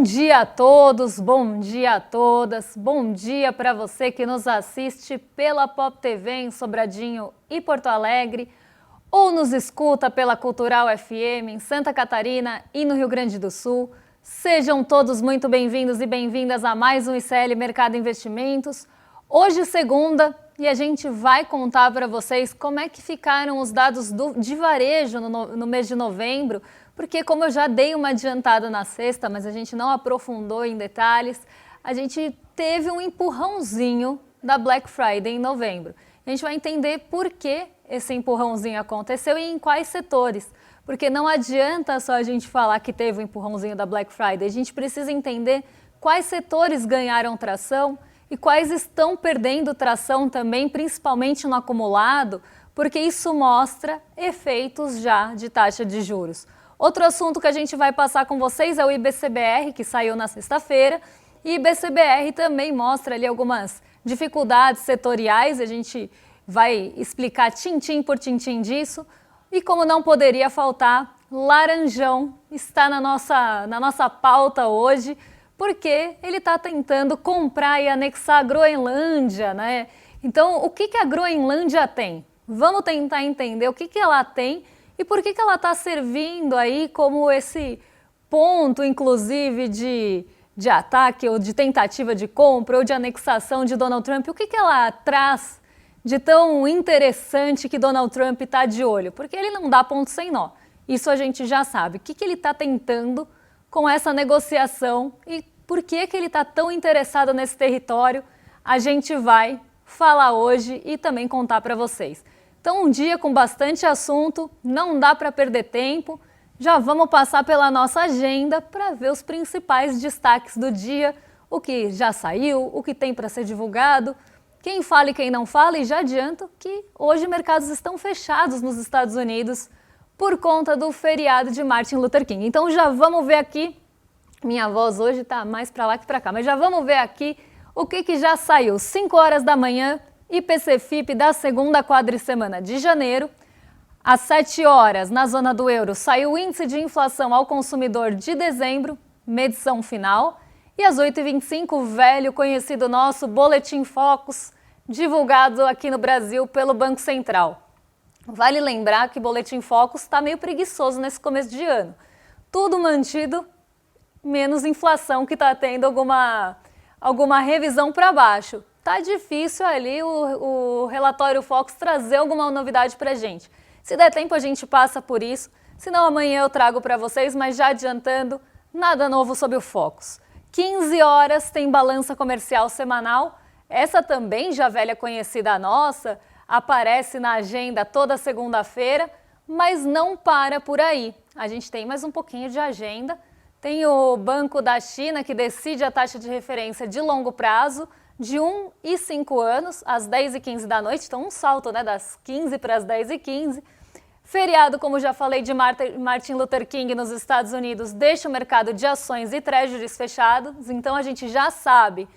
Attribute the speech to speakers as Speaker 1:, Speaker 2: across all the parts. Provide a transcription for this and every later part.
Speaker 1: dia a todos, bom dia a todas, bom dia para você que nos assiste pela Pop TV em Sobradinho e Porto Alegre, ou nos escuta pela Cultural FM em Santa Catarina e no Rio Grande do Sul. Sejam todos muito bem-vindos e bem-vindas a mais um ICL Mercado Investimentos. Hoje segunda e a gente vai contar para vocês como é que ficaram os dados de varejo no mês de novembro, porque como eu já dei uma adiantada na sexta, mas a gente não aprofundou em detalhes, a gente teve um empurrãozinho da Black Friday em novembro. A gente vai entender por que esse empurrãozinho aconteceu e em quais setores, porque não adianta só a gente falar que teve um empurrãozinho da Black Friday, a gente precisa entender quais setores ganharam tração e quais estão perdendo tração também, principalmente no acumulado, porque isso mostra efeitos já de taxa de juros. Outro assunto que a gente vai passar com vocês é o IBCBR, que saiu na sexta-feira, e IBCBR também mostra ali algumas dificuldades setoriais, a gente vai explicar tintim por tintim disso, e como não poderia faltar, Laranjão está na nossa pauta hoje, porque ele está tentando comprar e anexar a Groenlândia, né? Então, o que a Groenlândia tem? Vamos tentar entender o que ela tem e por que ela está servindo aí como esse ponto, inclusive, de ataque ou de tentativa de compra ou de anexação de Donald Trump. O que ela traz de tão interessante que Donald Trump está de olho? Porque ele não dá ponto sem nó. Isso a gente já sabe. O que ele está tentando com essa negociação e por que ele está tão interessado nesse território? A gente vai falar hoje e também contar para vocês. Então, um dia com bastante assunto, não dá para perder tempo. Já vamos passar pela nossa agenda para ver os principais destaques do dia, o que já saiu, o que tem para ser divulgado, quem fala e quem não fala. E já adianto que hoje mercados estão fechados nos Estados Unidos por conta do feriado de Martin Luther King. Então, já vamos ver aqui. Minha voz hoje está mais para lá que para cá, mas já vamos ver aqui o que já saiu. 5 horas da manhã. IPC-FIP da segunda quadricemana de janeiro. Às 7 horas, na zona do euro, saiu o índice de inflação ao consumidor de dezembro, medição final. E às 8h25, o velho conhecido nosso Boletim Focus, divulgado aqui no Brasil pelo Banco Central. Vale lembrar que o Boletim Focus está meio preguiçoso nesse começo de ano. Tudo mantido, menos inflação, que está tendo alguma revisão para baixo. Tá difícil ali o relatório Focus trazer alguma novidade para a gente. Se der tempo a gente passa por isso, senão amanhã eu trago para vocês, mas já adiantando, nada novo sobre o Focus. 15 horas tem balança comercial semanal, essa também já velha conhecida nossa, aparece na agenda toda segunda-feira, mas não para por aí. A gente tem mais um pouquinho de agenda, tem o Banco da China que decide a taxa de referência de longo prazo, de 1 e 5 anos, às 10h15 da noite, então um salto, né, das 15 para as 10h15. Feriado, como já falei, de Martin Luther King nos Estados Unidos, deixa o mercado de ações e treasuries fechados, então a gente já sabe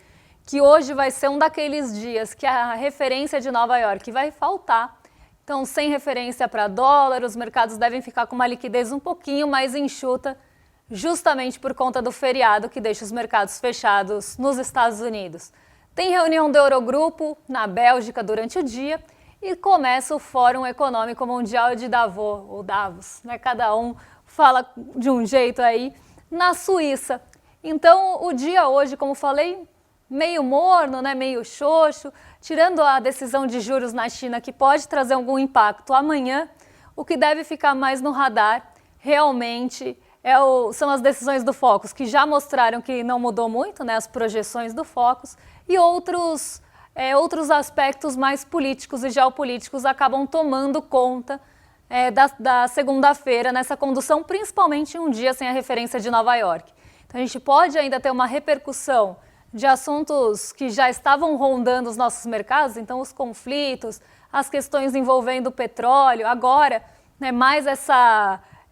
Speaker 1: que hoje vai ser um daqueles dias que a referência de Nova York vai faltar. Então, sem referência para dólar, os mercados devem ficar com uma liquidez um pouquinho mais enxuta, justamente por conta do feriado que deixa os mercados fechados nos Estados Unidos. Tem reunião do Eurogrupo na Bélgica durante o dia e começa o Fórum Econômico Mundial de Davos, ou Davos, né? Cada um fala de um jeito aí, na Suíça. Então, o dia hoje, como falei, meio morno, né? Meio xoxo, tirando a decisão de juros na China, que pode trazer algum impacto amanhã, o que deve ficar mais no radar realmente são as decisões do Focus, que já mostraram que não mudou muito, né, as projeções do Focus, e outros aspectos mais políticos e geopolíticos acabam tomando conta da segunda-feira nessa condução, principalmente em um dia sem a referência de Nova York. Então a gente pode ainda ter uma repercussão de assuntos que já estavam rondando os nossos mercados, então os conflitos, as questões envolvendo o petróleo, agora, né, mais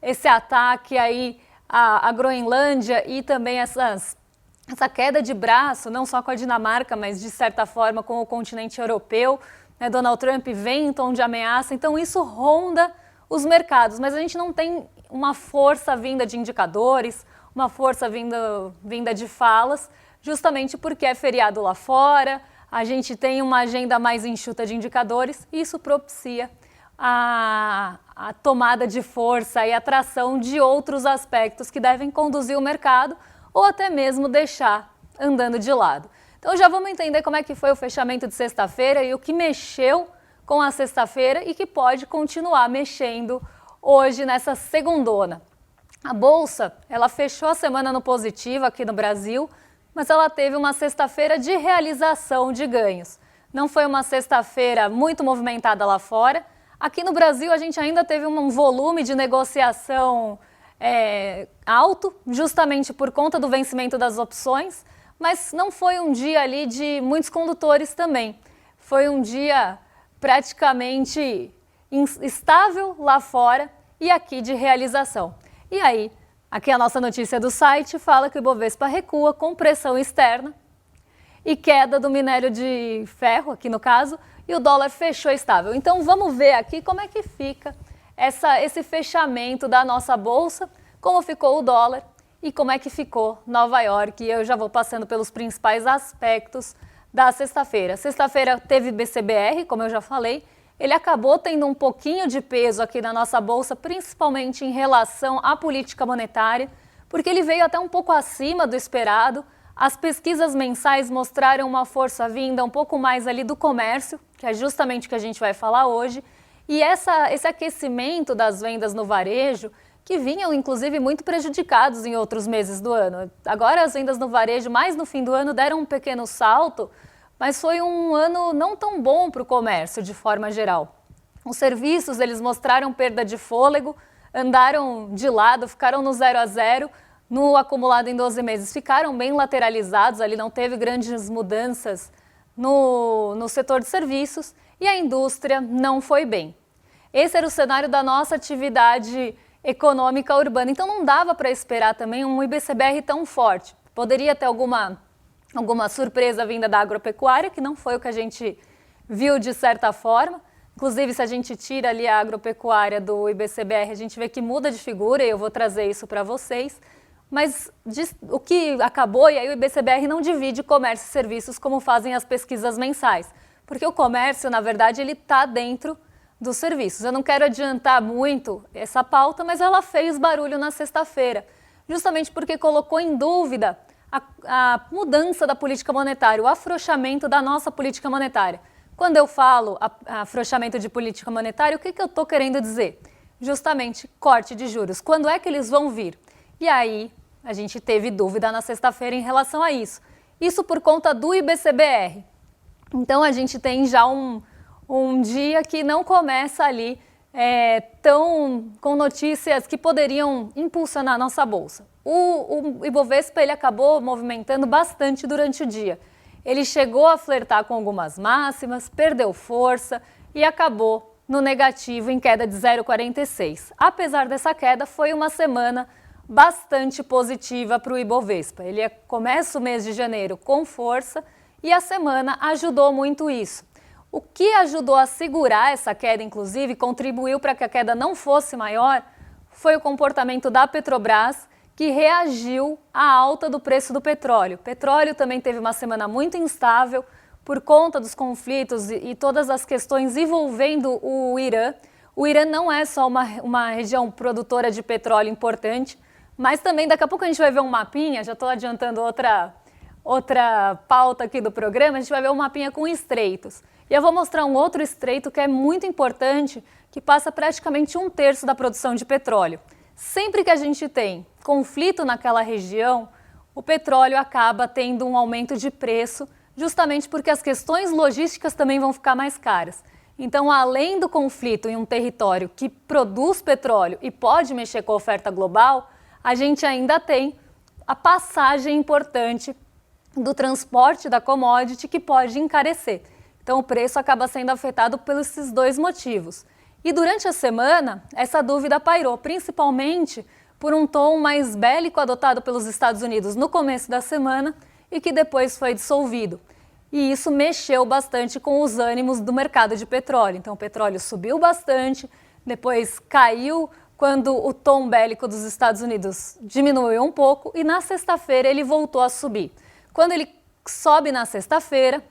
Speaker 1: esse ataque aí à Groenlândia e também essa queda de braço, não só com a Dinamarca, mas de certa forma com o continente europeu, né? Donald Trump vem em tom de ameaça, então isso ronda os mercados, mas a gente não tem uma força vinda de indicadores, uma força vinda de falas, justamente porque é feriado lá fora, a gente tem uma agenda mais enxuta de indicadores e isso propicia a tomada de força e atração de outros aspectos que devem conduzir o mercado ou até mesmo deixar andando de lado. Então já vamos entender como é que foi o fechamento de sexta-feira e o que mexeu com a sexta-feira e que pode continuar mexendo hoje nessa segundona. A Bolsa, ela fechou a semana no positivo aqui no Brasil, mas ela teve uma sexta-feira de realização de ganhos. Não foi uma sexta-feira muito movimentada lá fora. Aqui no Brasil a gente ainda teve um volume de negociação alto, justamente por conta do vencimento das opções, mas não foi um dia ali de muitos condutores também. Foi um dia praticamente estável lá fora e aqui de realização. E aí, aqui a nossa notícia do site fala que o Ibovespa recua com pressão externa e queda do minério de ferro, aqui no caso, e o dólar fechou estável. Então vamos ver aqui como é que fica esse fechamento da nossa bolsa, como ficou o dólar e como é que ficou Nova York. E eu já vou passando pelos principais aspectos da sexta-feira. Sexta-feira teve BCBR, como eu já falei, ele acabou tendo um pouquinho de peso aqui na nossa bolsa, principalmente em relação à política monetária, porque ele veio até um pouco acima do esperado. As pesquisas mensais mostraram uma força vinda um pouco mais ali do comércio, que é justamente o que a gente vai falar hoje, e esse aquecimento das vendas no varejo, que vinham inclusive muito prejudicados em outros meses do ano. Agora as vendas no varejo, mais no fim do ano, deram um pequeno salto, mas foi um ano não tão bom para o comércio de forma geral. Os serviços, eles mostraram perda de fôlego, andaram de lado, ficaram no 0 a 0, no acumulado em 12 meses, ficaram bem lateralizados, ali não teve grandes mudanças no setor de serviços e a indústria não foi bem. Esse era o cenário da nossa atividade econômica urbana, então não dava para esperar também um IBCBR tão forte. Poderia ter alguma surpresa vinda da agropecuária, que não foi o que a gente viu de certa forma. Inclusive, se a gente tira ali a agropecuária do IBCBR, a gente vê que muda de figura e eu vou trazer isso para vocês. Mas o que acabou, e aí o IBCBR não divide comércio e serviços como fazem as pesquisas mensais. Porque o comércio, na verdade, ele está dentro dos serviços. Eu não quero adiantar muito essa pauta, mas ela fez barulho na sexta-feira, justamente porque colocou em dúvida a mudança da política monetária, o afrouxamento da nossa política monetária. Quando eu falo afrouxamento de política monetária, o que eu estou querendo dizer? Justamente corte de juros. Quando é que eles vão vir? E aí a gente teve dúvida na sexta-feira em relação a isso. Isso por conta do IBCBR. Então a gente tem já um dia que não começa ali com notícias que poderiam impulsionar a nossa bolsa. O Ibovespa ele acabou movimentando bastante durante o dia. Ele chegou a flertar com algumas máximas, perdeu força e acabou no negativo em queda de 0,46. Apesar dessa queda, foi uma semana bastante positiva para o Ibovespa. Ele começa o mês de janeiro com força e a semana ajudou muito isso. O que ajudou a segurar essa queda, inclusive, contribuiu para que a queda não fosse maior, foi o comportamento da Petrobras, que reagiu à alta do preço do petróleo. O petróleo também teve uma semana muito instável por conta dos conflitos e todas as questões envolvendo o Irã. O Irã não é só uma região produtora de petróleo importante, mas também daqui a pouco a gente vai ver um mapinha, já estou adiantando outra pauta aqui do programa, a gente vai ver um mapinha com estreitos. E eu vou mostrar um outro estreito que é muito importante, que passa praticamente 1/3 da produção de petróleo. Sempre que a gente tem conflito naquela região, o petróleo acaba tendo um aumento de preço, justamente porque as questões logísticas também vão ficar mais caras. Então, além do conflito em um território que produz petróleo e pode mexer com a oferta global, a gente ainda tem a passagem importante do transporte da commodity que pode encarecer. Então, o preço acaba sendo afetado por esses dois motivos. E durante a semana, essa dúvida pairou, principalmente por um tom mais bélico adotado pelos Estados Unidos no começo da semana e que depois foi dissolvido. E isso mexeu bastante com os ânimos do mercado de petróleo. Então, o petróleo subiu bastante, depois caiu quando o tom bélico dos Estados Unidos diminuiu um pouco e na sexta-feira ele voltou a subir. Quando ele sobe na sexta-feira,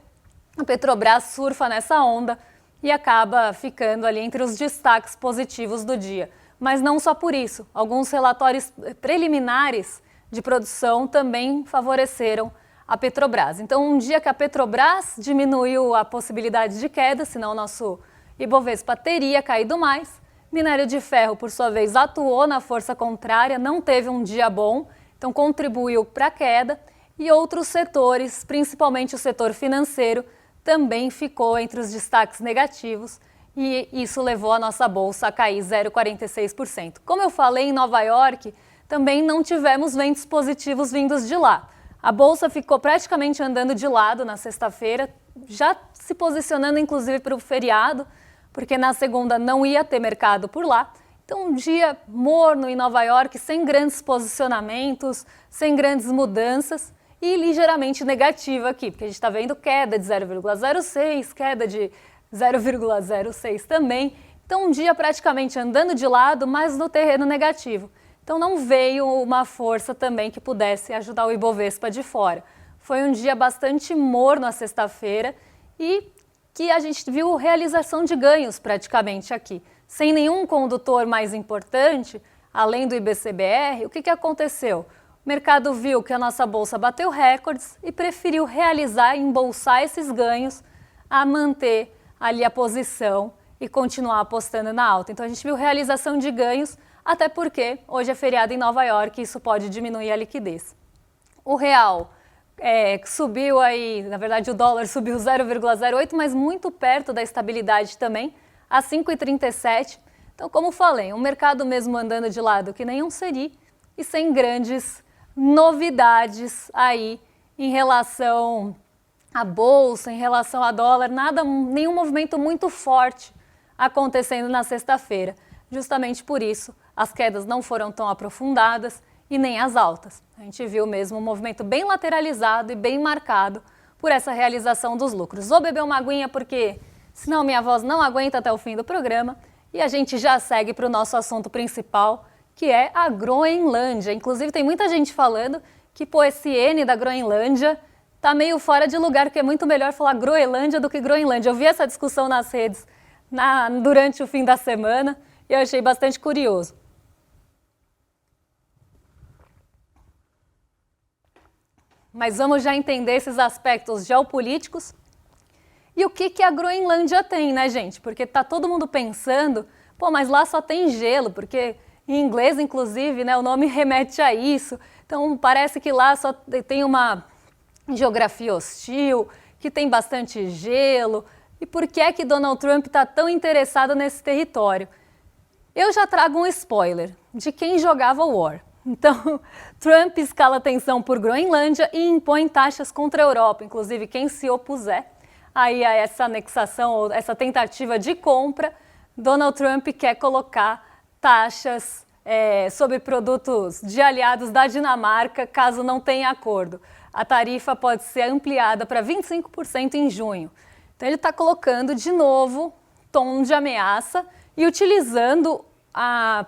Speaker 1: a Petrobras surfa nessa onda e acaba ficando ali entre os destaques positivos do dia. Mas não só por isso, alguns relatórios preliminares de produção também favoreceram a Petrobras. Então, um dia que a Petrobras diminuiu a possibilidade de queda, senão o nosso Ibovespa teria caído mais, minério de ferro, por sua vez, atuou na força contrária, não teve um dia bom, então contribuiu para a queda, e outros setores, principalmente o setor financeiro, também ficou entre os destaques negativos, e isso levou a nossa bolsa a cair 0,46%. Como eu falei, em Nova York, também não tivemos ventos positivos vindos de lá. A bolsa ficou praticamente andando de lado na sexta-feira, já se posicionando inclusive para o feriado, porque na segunda não ia ter mercado por lá. Então, um dia morno em Nova York, sem grandes posicionamentos, sem grandes mudanças e ligeiramente negativo aqui, porque a gente está vendo queda de 0,06, queda de 0,06 também. Então, um dia praticamente andando de lado, mas no terreno negativo. Então, não veio uma força também que pudesse ajudar o Ibovespa de fora. Foi um dia bastante morno a sexta-feira e que a gente viu realização de ganhos praticamente aqui. Sem nenhum condutor mais importante, além do IBCBR, o que aconteceu? O mercado viu que a nossa bolsa bateu recordes e preferiu realizar e embolsar esses ganhos a manter ali a posição e continuar apostando na alta. Então a gente viu realização de ganhos, até porque hoje é feriado em Nova York e isso pode diminuir a liquidez. O real subiu aí, na verdade o dólar subiu 0,08, mas muito perto da estabilidade também, a 5,37. Então, como falei, um mercado mesmo andando de lado que nem um seri e sem grandes novidades aí em relação à bolsa, em relação a dólar, nenhum movimento muito forte acontecendo na sexta-feira. Justamente por isso, as quedas não foram tão aprofundadas e nem as altas. A gente viu mesmo um movimento bem lateralizado e bem marcado por essa realização dos lucros. Vou beber uma aguinha porque senão minha voz não aguenta até o fim do programa e a gente já segue para o nosso assunto principal, que é a Groenlândia. Inclusive tem muita gente falando que esse N da Groenlândia tá meio fora de lugar, que é muito melhor falar Groenlândia do que Groenlândia. Eu vi essa discussão nas redes durante o fim da semana e eu achei bastante curioso. Mas vamos já entender esses aspectos geopolíticos e o que a Groenlândia tem, né, gente? Porque tá todo mundo pensando, mas lá só tem gelo, porque em inglês, inclusive, né, o nome remete a isso. Então parece que lá só tem uma geografia hostil, que tem bastante gelo. E por que é que Donald Trump está tão interessado nesse território? Eu já trago um spoiler de quem jogava War. Então, Trump escala tensão por Groenlândia e impõe taxas contra a Europa, inclusive quem se opuser aí a essa anexação ou essa tentativa de compra, Donald Trump quer colocar taxas sobre produtos de aliados da Dinamarca caso não tenha acordo. A tarifa pode ser ampliada para 25% em junho. Então ele está colocando de novo tom de ameaça e utilizando a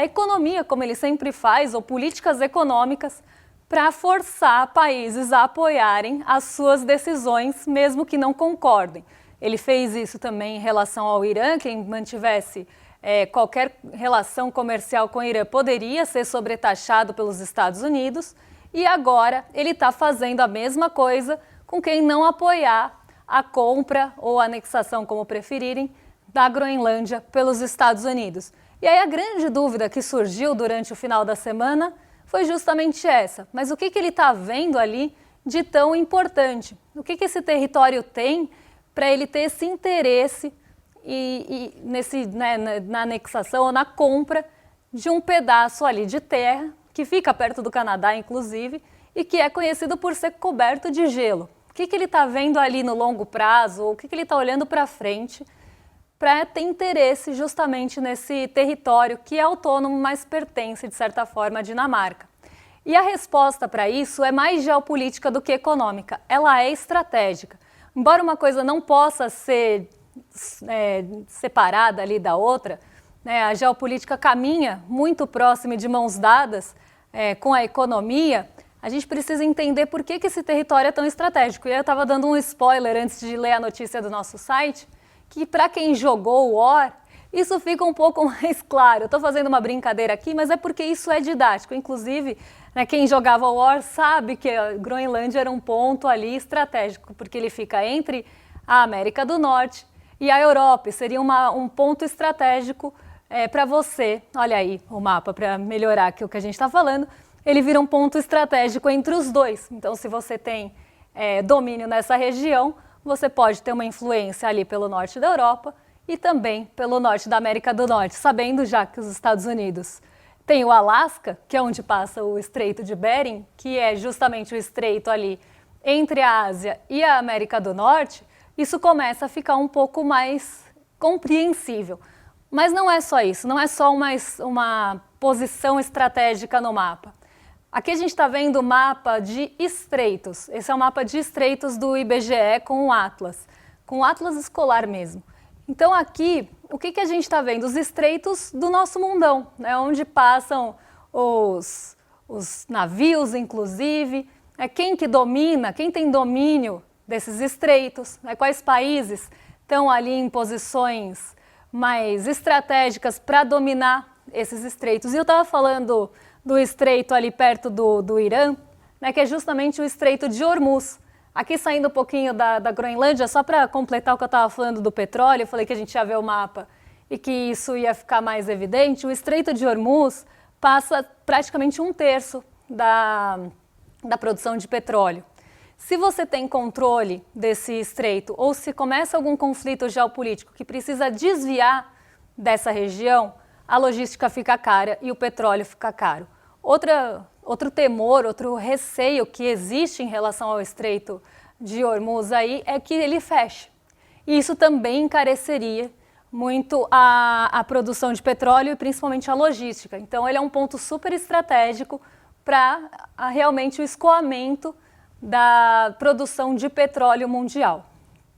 Speaker 1: economia, como ele sempre faz, ou políticas econômicas, para forçar países a apoiarem as suas decisões, mesmo que não concordem. Ele fez isso também em relação ao Irã, quem mantivesse qualquer relação comercial com o Irã poderia ser sobretaxado pelos Estados Unidos, e agora ele está fazendo a mesma coisa com quem não apoiar a compra ou a anexação, como preferirem, da Groenlândia pelos Estados Unidos. E aí a grande dúvida que surgiu durante o final da semana foi justamente essa. Mas o que ele está vendo ali de tão importante? O que esse território tem para ele ter esse interesse na anexação ou na compra de um pedaço ali de terra, que fica perto do Canadá, inclusive, e que é conhecido por ser coberto de gelo? O que ele está vendo ali no longo prazo, ou o que ele está olhando para frente para ter interesse justamente nesse território que é autônomo, mas pertence, de certa forma, à Dinamarca. E a resposta para isso é mais geopolítica do que econômica. Ela é estratégica. Embora uma coisa não possa ser separada ali da outra, né, a geopolítica caminha muito próxima e de mãos dadas com a economia, a gente precisa entender por que esse território é tão estratégico. E eu estava dando um spoiler antes de ler a notícia do nosso site, que para quem jogou o War, isso fica um pouco mais claro. Eu estou fazendo uma brincadeira aqui, mas é porque isso é didático. Inclusive, né, quem jogava o War sabe que a Groenlândia era um ponto ali estratégico, porque ele fica entre a América do Norte e a Europa. Seria um ponto estratégico para você. Olha aí o mapa para melhorar aqui o que a gente está falando. Ele vira um ponto estratégico entre os dois. Então, se você tem domínio nessa região, você pode ter uma influência ali pelo norte da Europa e também pelo norte da América do Norte, sabendo já que os Estados Unidos tem o Alasca, que é onde passa o Estreito de Bering, que é justamente o estreito ali entre a Ásia e a América do Norte, isso começa a ficar um pouco mais compreensível. Mas não é só isso, não é só uma posição estratégica no mapa. Aqui a gente está vendo o mapa de estreitos. Esse é o mapa de estreitos do IBGE com o Atlas escolar mesmo. Então aqui, o que a gente está vendo? Os estreitos do nosso mundão, né? Onde passam os navios, inclusive. Quem que domina, quem tem domínio desses estreitos, né? Quais países estão ali em posições mais estratégicas para dominar esses estreitos. E eu estava falando do estreito ali perto do Irã, né, que é justamente o Estreito de Hormuz. Aqui saindo um pouquinho da Groenlândia, só para completar o que eu estava falando do petróleo, eu falei que a gente ia ver o mapa e que isso ia ficar mais evidente. O Estreito de Hormuz passa praticamente 1/3 da produção de petróleo. Se você tem controle desse estreito ou se começa algum conflito geopolítico que precisa desviar dessa região, a logística fica cara e o petróleo fica caro. Outro temor, outro receio que existe em relação ao Estreito de Hormuz aí é que ele feche. E isso também encareceria muito a produção de petróleo e principalmente a logística. Então ele é um ponto super estratégico para realmente o escoamento da produção de petróleo mundial.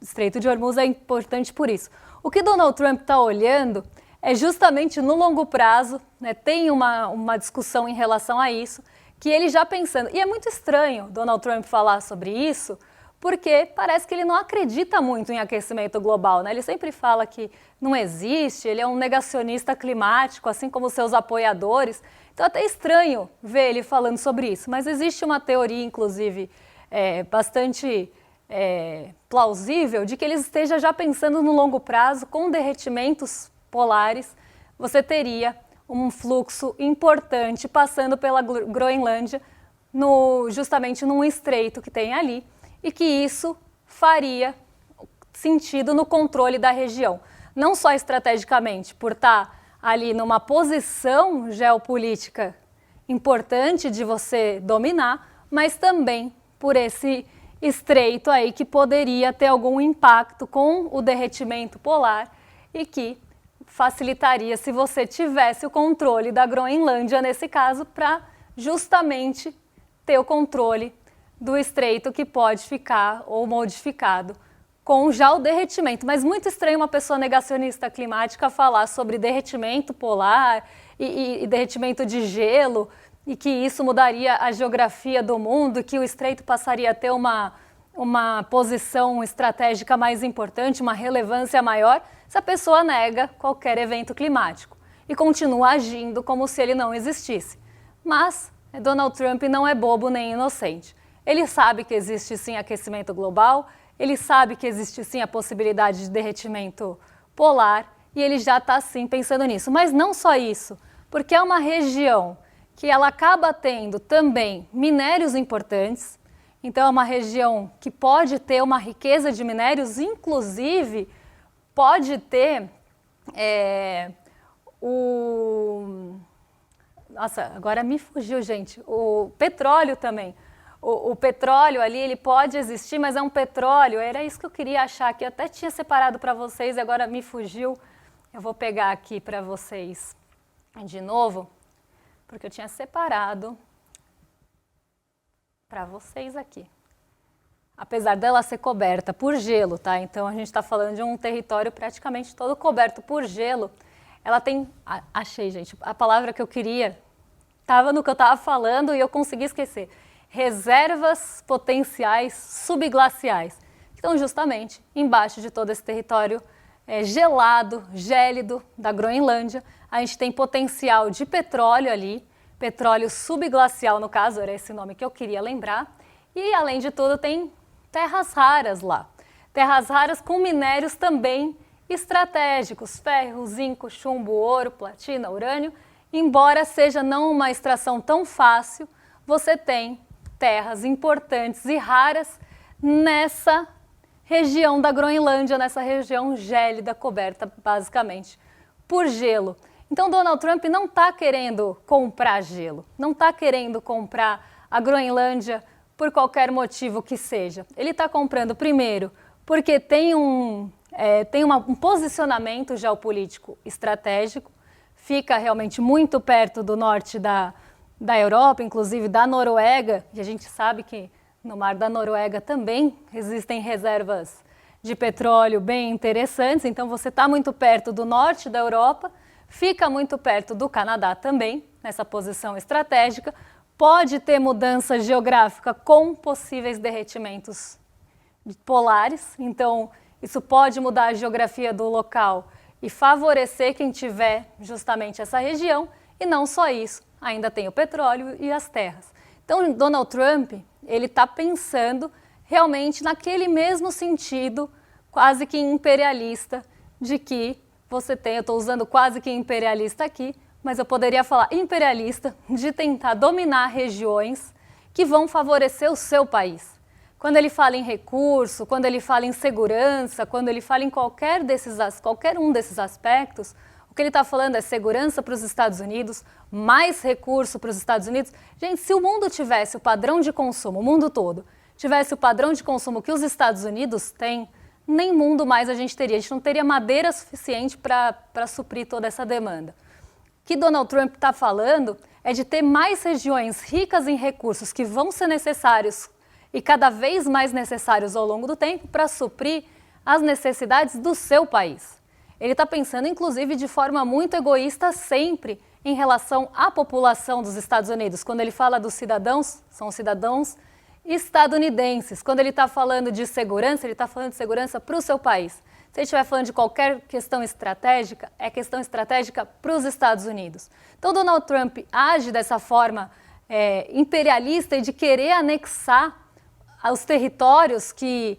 Speaker 1: O Estreito de Hormuz é importante por isso. O que Donald Trump está olhando é justamente no longo prazo, né, tem uma discussão em relação a isso, que ele já pensando, e é muito estranho Donald Trump falar sobre isso, porque parece que ele não acredita muito em aquecimento global, né? Ele sempre fala que não existe, ele é um negacionista climático, assim como seus apoiadores, então é até estranho ver ele falando sobre isso, mas existe uma teoria, inclusive, bastante plausível, de que ele esteja já pensando no longo prazo, com derretimentos polares, você teria um fluxo importante passando pela Groenlândia, justamente num estreito que tem ali, e que isso faria sentido no controle da região. Não só estrategicamente, por estar ali numa posição geopolítica importante de você dominar, mas também por esse estreito aí que poderia ter algum impacto com o derretimento polar e que facilitaria se você tivesse o controle da Groenlândia, nesse caso, para justamente ter o controle do estreito que pode ficar ou modificado com já o derretimento. Mas muito estranho uma pessoa negacionista climática falar sobre derretimento polar e derretimento de gelo e que isso mudaria a geografia do mundo, que o estreito passaria a ter uma posição estratégica mais importante, uma relevância maior, se a pessoa nega qualquer evento climático e continua agindo como se ele não existisse. Mas Donald Trump não é bobo nem inocente. Ele sabe que existe sim aquecimento global, ele sabe que existe sim a possibilidade de derretimento polar e ele já está sim pensando nisso. Mas não só isso, porque é uma região que ela acaba tendo também minérios importantes, então é uma região que pode ter uma riqueza de minérios, inclusive pode ter Nossa, agora me fugiu, gente. O petróleo também. O petróleo ali, ele pode existir, mas é um petróleo, era isso que eu queria achar aqui. Eu até tinha separado para vocês e agora me fugiu. Eu vou pegar aqui para vocês de novo, porque eu tinha separado para vocês aqui. Apesar dela ser coberta por gelo, tá? Então a gente está falando de um território praticamente todo coberto por gelo. ela tem, achei, gente, a palavra que eu queria, estava no que eu estava falando e eu consegui esquecer. Reservas potenciais subglaciais. Então, justamente, embaixo de todo esse território gelado, gélido da Groenlândia, a gente tem potencial de petróleo ali, petróleo subglacial, no caso, era esse nome que eu queria lembrar. E, além de tudo, tem terras raras lá. Terras raras com minérios também estratégicos, ferro, zinco, chumbo, ouro, platina, urânio. Embora seja não uma extração tão fácil, você tem terras importantes e raras nessa região da Groenlândia, nessa região gélida, coberta basicamente por gelo. Então, Donald Trump não está querendo comprar gelo, não está querendo comprar a Groenlândia por qualquer motivo que seja. Ele está comprando, primeiro, porque tem um posicionamento geopolítico estratégico, fica realmente muito perto do norte da Europa, inclusive da Noruega, e a gente sabe que no mar da Noruega também existem reservas de petróleo bem interessantes, então você está muito perto do norte da Europa, fica muito perto do Canadá também, nessa posição estratégica, pode ter mudança geográfica com possíveis derretimentos polares, então isso pode mudar a geografia do local e favorecer quem tiver justamente essa região, e não só isso, ainda tem o petróleo e as terras. Então, Donald Trump, ele está pensando realmente naquele mesmo sentido, quase que imperialista, de que você tem, eu estou usando quase que imperialista aqui, mas eu poderia falar imperialista, de tentar dominar regiões que vão favorecer o seu país. Quando ele fala em recurso, quando ele fala em segurança, quando ele fala em qualquer um desses aspectos, o que ele está falando é segurança para os Estados Unidos, mais recurso para os Estados Unidos. Gente, se o mundo tivesse o padrão de consumo, o mundo todo, tivesse o padrão de consumo que os Estados Unidos têm, nem mundo mais a gente teria. A gente não teria madeira suficiente para suprir toda essa demanda. O que Donald Trump está falando é de ter mais regiões ricas em recursos que vão ser necessários e cada vez mais necessários ao longo do tempo para suprir as necessidades do seu país. Ele está pensando, inclusive, de forma muito egoísta sempre em relação à população dos Estados Unidos. Quando ele fala dos cidadãos, são cidadãos estadunidenses. Quando ele está falando de segurança, ele está falando de segurança para o seu país. Se ele estiver falando de qualquer questão estratégica, é questão estratégica para os Estados Unidos. Então, Donald Trump age dessa forma imperialista e de querer anexar os territórios que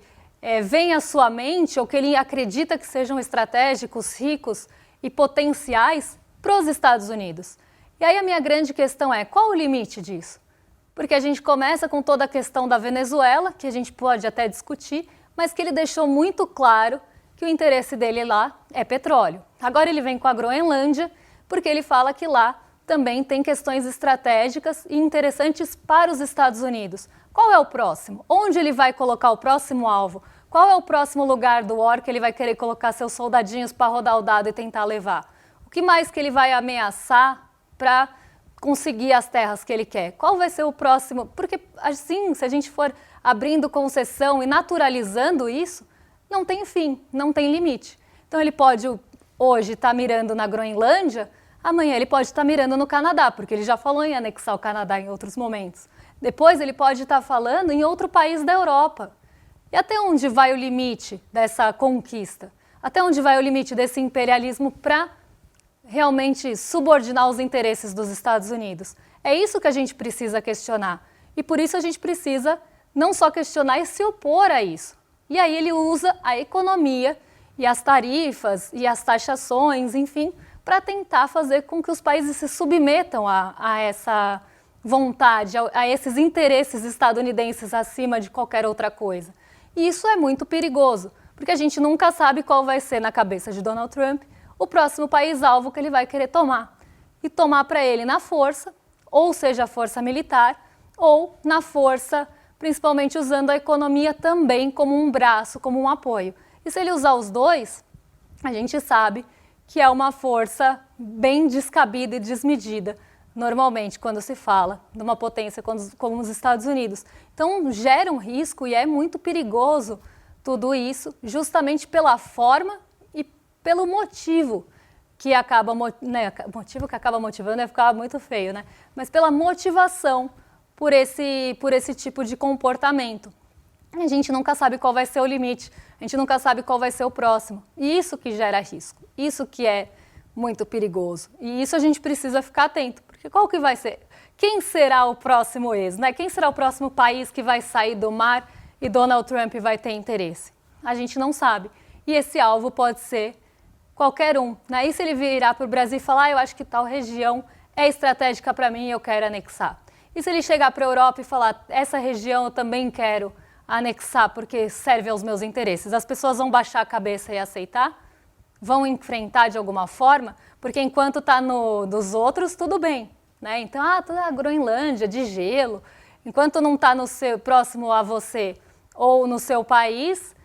Speaker 1: vêm à sua mente ou que ele acredita que sejam estratégicos, ricos e potenciais para os Estados Unidos. E aí a minha grande questão é, qual o limite disso? Porque a gente começa com toda a questão da Venezuela, que a gente pode até discutir, mas que ele deixou muito claro que o interesse dele lá é petróleo. Agora ele vem com a Groenlândia, porque ele fala que lá também tem questões estratégicas e interessantes para os Estados Unidos. Qual é o próximo? Onde ele vai colocar o próximo alvo? Qual é o próximo lugar do war que ele vai querer colocar seus soldadinhos para rodar o dado e tentar levar? O que mais que ele vai ameaçar para conseguir as terras que ele quer? Qual vai ser o próximo? Porque assim, se a gente for abrindo concessão e naturalizando isso, não tem fim, não tem limite. Então ele pode hoje estar mirando na Groenlândia, amanhã ele pode estar mirando no Canadá, porque ele já falou em anexar o Canadá em outros momentos. Depois ele pode estar falando em outro país da Europa. E até onde vai o limite dessa conquista? Até onde vai o limite desse imperialismo para realmente subordinar os interesses dos Estados Unidos? É isso que a gente precisa questionar. E por isso a gente precisa não só questionar e se opor a isso. E aí ele usa a economia e as tarifas e as taxações, enfim, para tentar fazer com que os países se submetam a essa vontade, a esses interesses estadunidenses acima de qualquer outra coisa. E isso é muito perigoso, porque a gente nunca sabe qual vai ser, na cabeça de Donald Trump, o próximo país-alvo que ele vai querer tomar. E tomar para ele na força, ou seja, a força militar, ou na força, principalmente usando a economia também como um braço, como um apoio. E se ele usar os dois, a gente sabe que é uma força bem descabida e desmedida, normalmente, quando se fala de uma potência como os Estados Unidos. Então, gera um risco e é muito perigoso tudo isso, justamente pela forma e pelo motivo que acaba, né, motivo que acaba motivando é ficar muito feio, né? Mas pela motivação por esse tipo de comportamento. A gente nunca sabe qual vai ser o limite, a gente nunca sabe qual vai ser o próximo. E isso que gera risco, isso que é muito perigoso. E isso a gente precisa ficar atento, porque qual que vai ser? Quem será o próximo ex, né? Quem será o próximo país que vai sair do mar e Donald Trump vai ter interesse? A gente não sabe. E esse alvo pode ser qualquer um, né? E se ele virar para o Brasil e falar, eu acho que tal região é estratégica para mim e eu quero anexar? E se ele chegar para a Europa e falar, essa região eu também quero anexar porque serve aos meus interesses? As pessoas vão baixar a cabeça e aceitar? Vão enfrentar de alguma forma? Porque enquanto está dos outros, tudo bem, né? Então, toda a Groenlândia, de gelo. Enquanto não está próximo a você ou no seu país,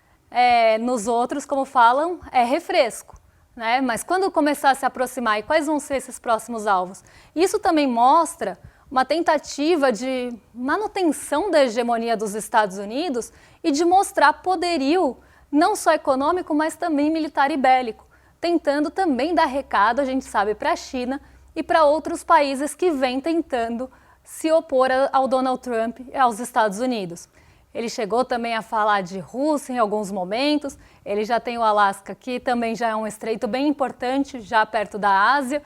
Speaker 1: nos outros, como falam, é refresco, né? Mas quando começar a se aproximar, e quais vão ser esses próximos alvos? Isso também mostra uma tentativa de manutenção da hegemonia dos Estados Unidos e de mostrar poderio, não só econômico, mas também militar e bélico, tentando também dar recado, a gente sabe, para a China e para outros países que vêm tentando se opor ao Donald Trump e aos Estados Unidos. Ele chegou também a falar de Rússia em alguns momentos, ele já tem o Alasca, que também já é um estreito bem importante, já perto da Ásia.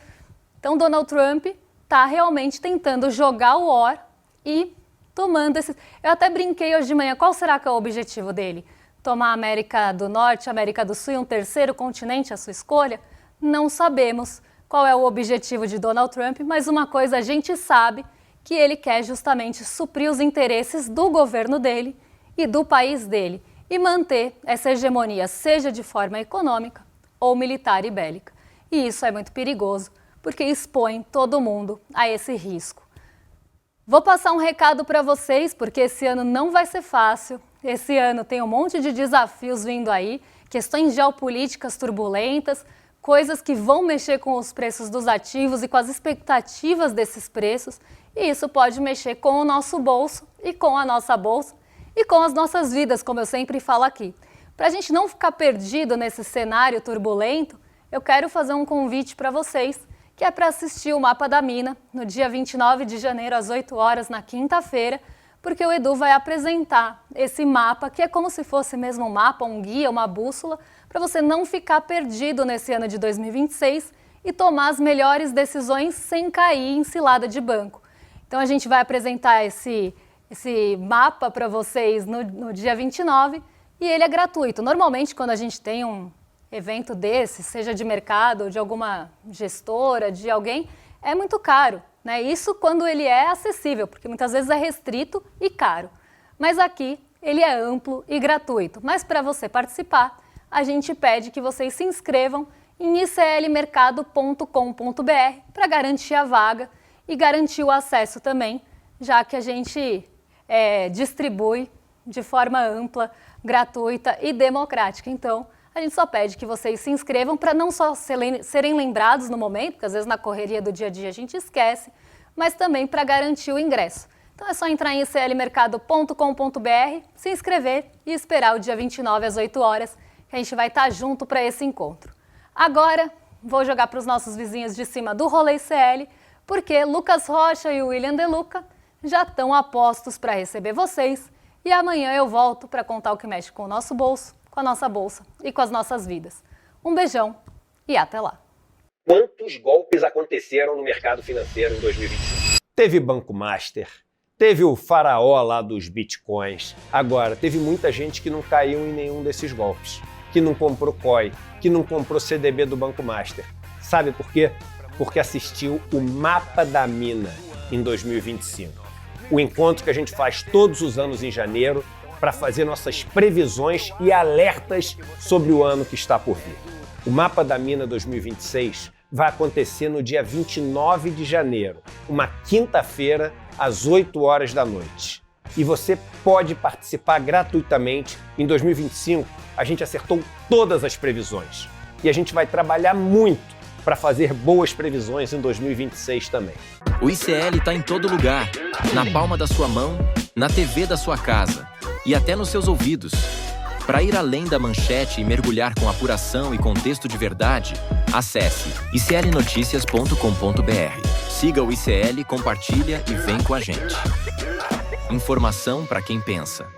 Speaker 1: Então, Donald Trump está realmente tentando jogar o war e tomando esses... Eu até brinquei hoje de manhã, qual será que é o objetivo dele? Tomar a América do Norte, a América do Sul e um terceiro continente, a sua escolha? Não sabemos qual é o objetivo de Donald Trump, mas uma coisa a gente sabe, que ele quer justamente suprir os interesses do governo dele e do país dele e manter essa hegemonia, seja de forma econômica ou militar e bélica. E isso é muito perigoso, porque expõe todo mundo a esse risco. Vou passar um recado para vocês, porque esse ano não vai ser fácil. Esse ano tem um monte de desafios vindo aí, questões geopolíticas turbulentas, coisas que vão mexer com os preços dos ativos e com as expectativas desses preços. E isso pode mexer com o nosso bolso e com a nossa bolsa e com as nossas vidas, como eu sempre falo aqui. Para a gente não ficar perdido nesse cenário turbulento, eu quero fazer um convite para vocês, que é para assistir o Mapa da Mina, no dia 29 de janeiro, às 8 horas, na quinta-feira, porque o Edu vai apresentar esse mapa, que é como se fosse mesmo um mapa, um guia, uma bússola, para você não ficar perdido nesse ano de 2026 e tomar as melhores decisões sem cair em cilada de banco. Então a gente vai apresentar esse mapa para vocês no dia 29 e ele é gratuito. Normalmente, quando a gente tem um evento desse, seja de mercado, ou de alguma gestora, de alguém, é muito caro, né? Isso quando ele é acessível, porque muitas vezes é restrito e caro. Mas aqui ele é amplo e gratuito. Mas para você participar, a gente pede que vocês se inscrevam em iclmercado.com.br para garantir a vaga e garantir o acesso também, já que a gente distribui de forma ampla, gratuita e democrática. Então, a gente só pede que vocês se inscrevam para não só serem lembrados no momento, porque às vezes na correria do dia a dia a gente esquece, mas também para garantir o ingresso. Então é só entrar em iclmercado.com.br, se inscrever e esperar o dia 29 às 8 horas, que a gente vai estar junto para esse encontro. Agora, vou jogar para os nossos vizinhos de cima do Rolê ICL, porque Lucas Rocha e o William De Luca já estão a postos para receber vocês e amanhã eu volto para contar o que mexe com o nosso bolso, com a nossa bolsa e com as nossas vidas. Um beijão e até lá.
Speaker 2: Quantos golpes aconteceram no mercado financeiro em 2025? Teve Banco Master, teve o faraó lá dos bitcoins. Agora, teve muita gente que não caiu em nenhum desses golpes, que não comprou COI, que não comprou CDB do Banco Master. Sabe por quê? Porque assistiu o Mapa da Mina em 2025. O encontro que a gente faz todos os anos em janeiro para fazer nossas previsões e alertas sobre o ano que está por vir. O Mapa da Mina 2026 vai acontecer no dia 29 de janeiro, uma quinta-feira, às 8 horas da noite. E você pode participar gratuitamente. Em 2025, a gente acertou todas as previsões. E a gente vai trabalhar muito para fazer boas previsões em 2026 também.
Speaker 3: O ICL está em todo lugar, na palma da sua mão, na TV da sua casa e até nos seus ouvidos. Para ir além da manchete e mergulhar com apuração e contexto de verdade, acesse iclnoticias.com.br. Siga o ICL, compartilha e vem com a gente. Informação para quem pensa.